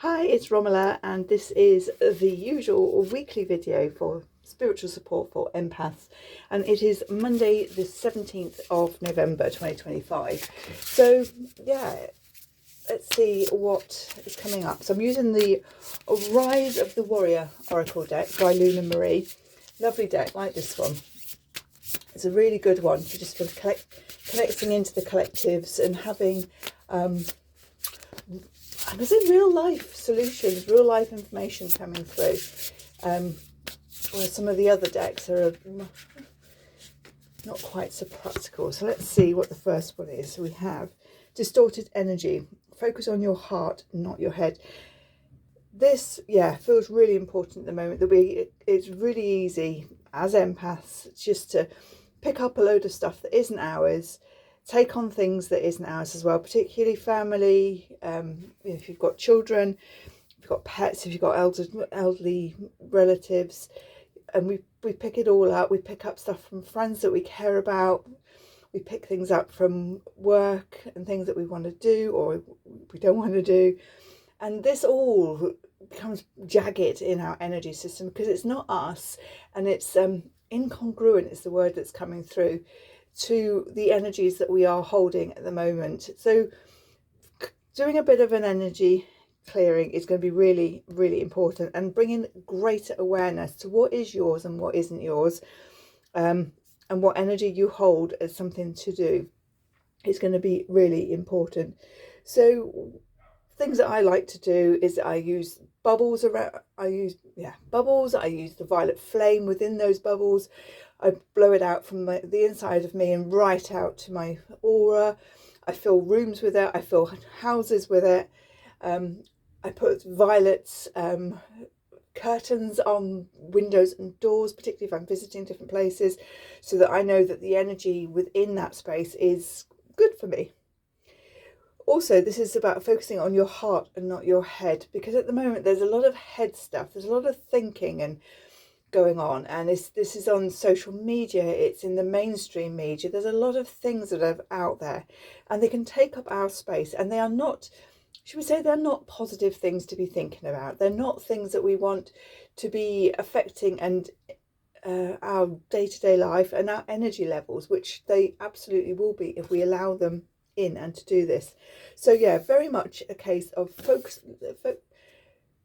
Hi, it's Romella, and this is the usual weekly video for spiritual support for empaths, and it is Monday the 17th of November 2025. So yeah, let's see what is coming up. So I'm using the Rise of the Warrior Oracle deck by Luna Marie. Lovely deck, like this one. It's a really good one for just connecting into the collectives and having I was in real life solutions, real life information coming through. Whereas some of the other decks are not quite so practical. So let's see what the first one is. So we have distorted energy. Focus on your heart, not your head. This, feels really important at the moment. It's really easy as empaths just to pick up a load of stuff that isn't ours, take on things that isn't ours as well, particularly family, if you've got children, if you've got pets, if you've got elderly relatives, and we pick it all up. We pick up stuff from friends that we care about, we pick things up from work and things that we want to do or we don't want to do, and this all becomes jagged in our energy system because it's not us, and it's incongruent is the word that's coming through to the energies that we are holding at the moment. So doing a bit of an energy clearing is going to be really, really important, and bringing greater awareness to what is yours and what isn't yours, and what energy you hold as something to do is going to be really important. So things that I like to do is I use bubbles around. I use the violet flame within those bubbles. I blow it out from the inside of me and right out to my aura. I fill rooms with it. I fill houses with it. I put violet curtains on windows and doors, particularly if I'm visiting different places, so that I know that the energy within that space is good for me. Also, this is about focusing on your heart and not your head, because at the moment there's a lot of head stuff. There's a lot of thinking and going on, and this is on social media, it's in the mainstream media. There's a lot of things that are out there, and they can take up our space, and they are not, should we say, they're not positive things to be thinking about. They're not things that we want to be affecting and our day-to-day life and our energy levels, which they absolutely will be if we allow them in and to do this. So yeah, very much a case of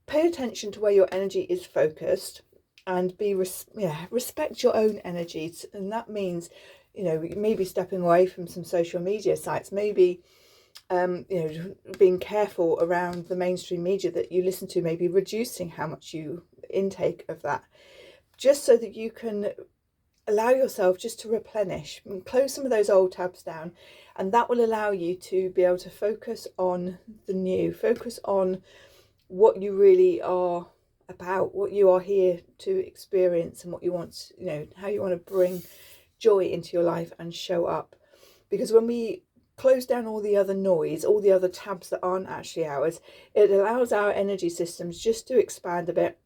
pay attention to where your energy is focused, and respect your own energies. And that means, maybe stepping away from some social media sites, maybe being careful around the mainstream media that you listen to, maybe reducing how much you intake of that, just so that you can allow yourself just to replenish and close some of those old tabs down, and that will allow you to be able to focus on the new, focus on what you really are about, what you are here to experience, and what you want, how you want to bring joy into your life and show up. Because when we close down all the other noise, all the other tabs that aren't actually ours, it allows our energy systems just to expand a bit,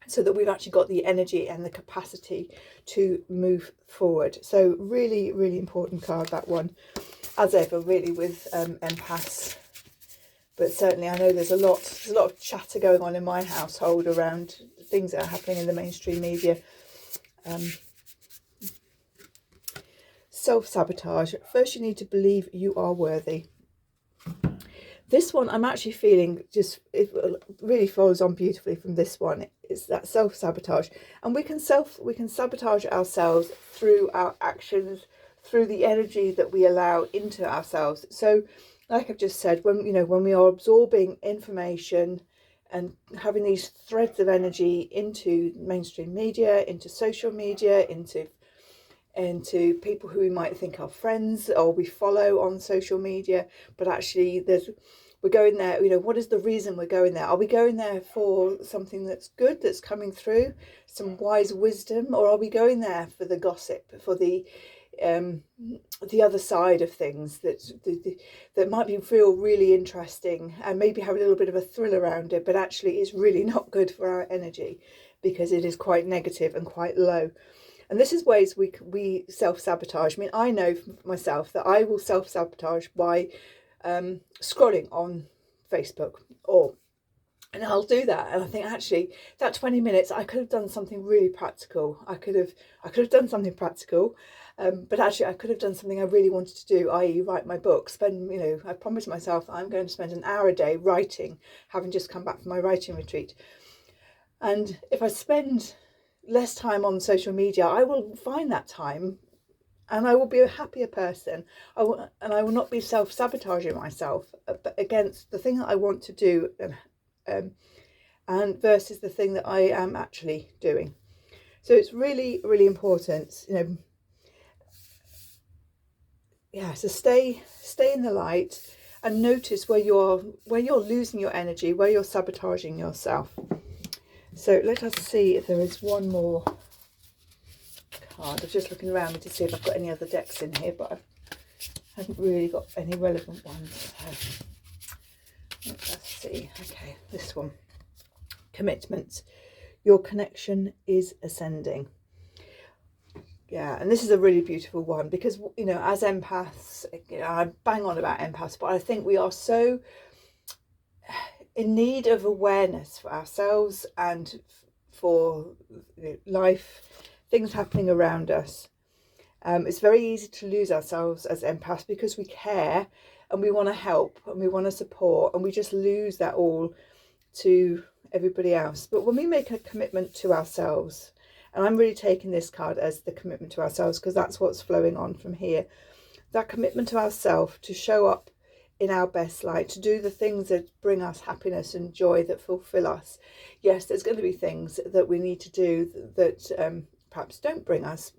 so that we've actually got the energy and the capacity to move forward. So really, really important card, that one, as ever, really, with empaths. But certainly I know there's a lot of chatter going on in my household around things that are happening in the mainstream media. Self-sabotage. First, you need to believe you are worthy. This one I'm actually feeling it really follows on beautifully from this one. It's that self-sabotage, and we can sabotage ourselves through our actions, through the energy that we allow into ourselves. So like I've just said, when we are absorbing information and having these threads of energy into mainstream media, into social media, into people who we might think are friends or we follow on social media, but actually we're going there, what is the reason we're going there? Are we going there for something that's good, that's coming through, some wise wisdom, or are we going there for the gossip, for the other side of things that might feel really interesting and maybe have a little bit of a thrill around it, but actually is really not good for our energy because it is quite negative and quite low. And this is ways we self-sabotage. I mean, I know for myself that I will self-sabotage by scrolling on Facebook or And I'll do that, and I think actually that 20 minutes I could have done something really practical. I could have done something practical, but actually I could have done something I really wanted to do, i.e. write my book. Spend, I promised myself I'm going to spend an hour a day writing, having just come back from my writing retreat. And if I spend less time on social media, I will find that time and I will be a happier person. I will not be self-sabotaging myself against the thing that I want to do, and versus the thing that I am actually doing. So it's really, really important, to stay in the light and notice where you're losing your energy, where you're sabotaging yourself. So let us see if there is one more card. I'm just looking around me to see if I've got any other decks in here, but I haven't really got any relevant ones. So let's see. Okay, this one. Commitment. Your connection is ascending. Yeah, and this is a really beautiful one because, as empaths, I bang on about empaths, but I think we are so in need of awareness for ourselves and for life, things happening around us. It's very easy to lose ourselves as empaths because we care and we want to help and we want to support, and we just lose that all to everybody else. But when we make a commitment to ourselves, and I'm really taking this card as the commitment to ourselves because that's what's flowing on from here, that commitment to ourselves to show up in our best light, to do the things that bring us happiness and joy, that fulfill us. Yes, there's going to be things that we need to do that perhaps don't bring us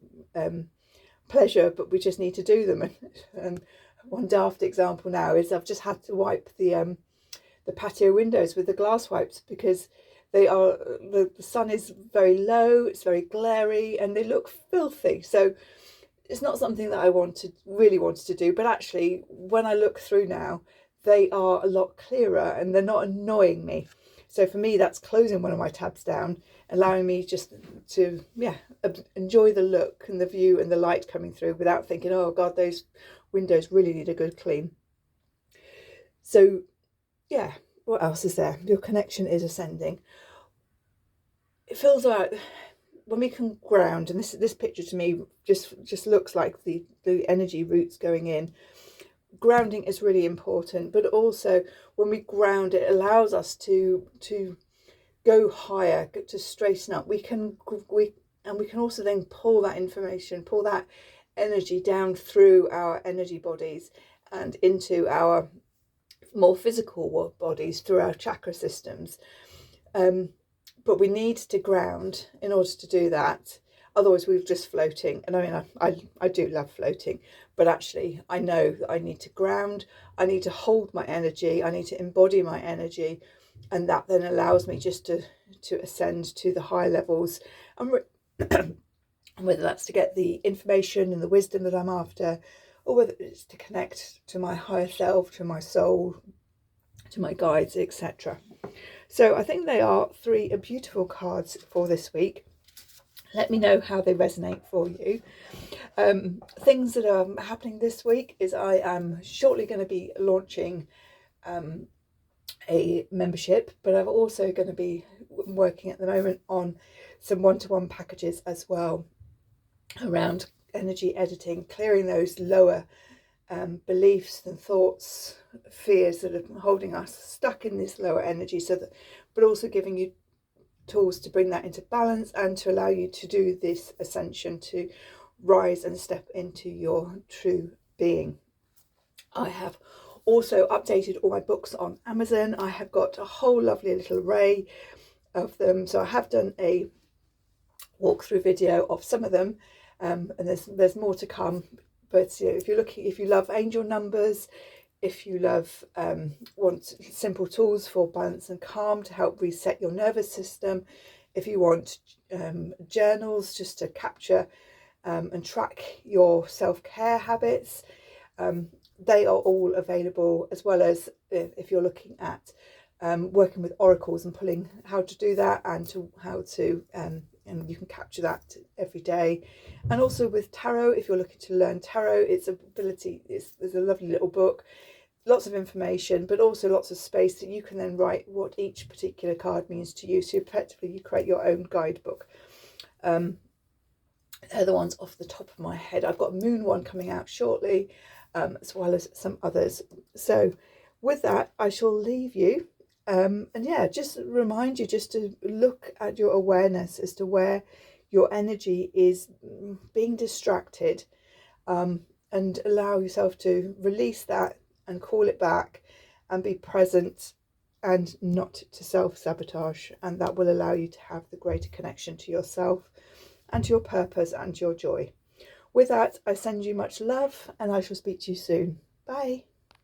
pleasure, but we just need to do them. And one daft example now is I've just had to wipe the patio windows with the glass wipes because the sun is very low, it's very glary, and they look filthy. So it's not something that I really wanted to do, but actually when I look through now, they are a lot clearer and they're not annoying me. So for me, that's closing one of my tabs down, allowing me just to enjoy the look and the view and the light coming through without thinking, oh God, those windows really need a good clean. So yeah, what else is there? Your connection is ascending. It feels like when we can ground, and this picture to me just looks like the energy roots going in. Grounding is really important, but also when we ground, it allows us to go higher, to straighten up. We can also then pull that information, pull that energy down through our energy bodies and into our more physical bodies through our chakra systems. But we need to ground in order to do that. Otherwise we're just floating. And I mean, I do love floating, but actually I know that I need to ground. I need to hold my energy. I need to embody my energy. And that then allows me just to ascend to the higher levels. And whether that's to get the information and the wisdom that I'm after, or whether it's to connect to my higher self, to my soul, to my guides, etc. So I think they are three beautiful cards for this week. Let me know how they resonate for you. Things that are happening this week is I am shortly going to be launching a membership, but I'm also going to be working at the moment on some one-to-one packages as well around energy editing, clearing those lower beliefs and thoughts, fears that are holding us stuck in this lower energy, but also giving you tools to bring that into balance and to allow you to do this ascension, to rise and step into your true being. I have also updated all my books on Amazon. I have got a whole lovely little array of them, so I have done a walkthrough video of some of them, and there's more to come. But if you love angel numbers, if you want simple tools for balance and calm to help reset your nervous system, if you want journals just to capture and track your self-care habits, they are all available, as well as if you're looking at working with oracles and pulling how to do that and and you can capture that every day. And also with tarot, if you're looking to learn tarot, there's a lovely little book lots of information, but also lots of space that you can then write what each particular card means to you. So effectively you create your own guidebook. They're the ones off the top of my head. I've got a moon one coming out shortly, as well as some others. So with that, I shall leave you. And yeah, just remind you just to look at your awareness as to where your energy is being distracted, and allow yourself to release that and call it back and be present and not to self-sabotage. And that will allow you to have the greater connection to yourself and to your purpose and your joy. With that, I send you much love, and I shall speak to you soon. Bye.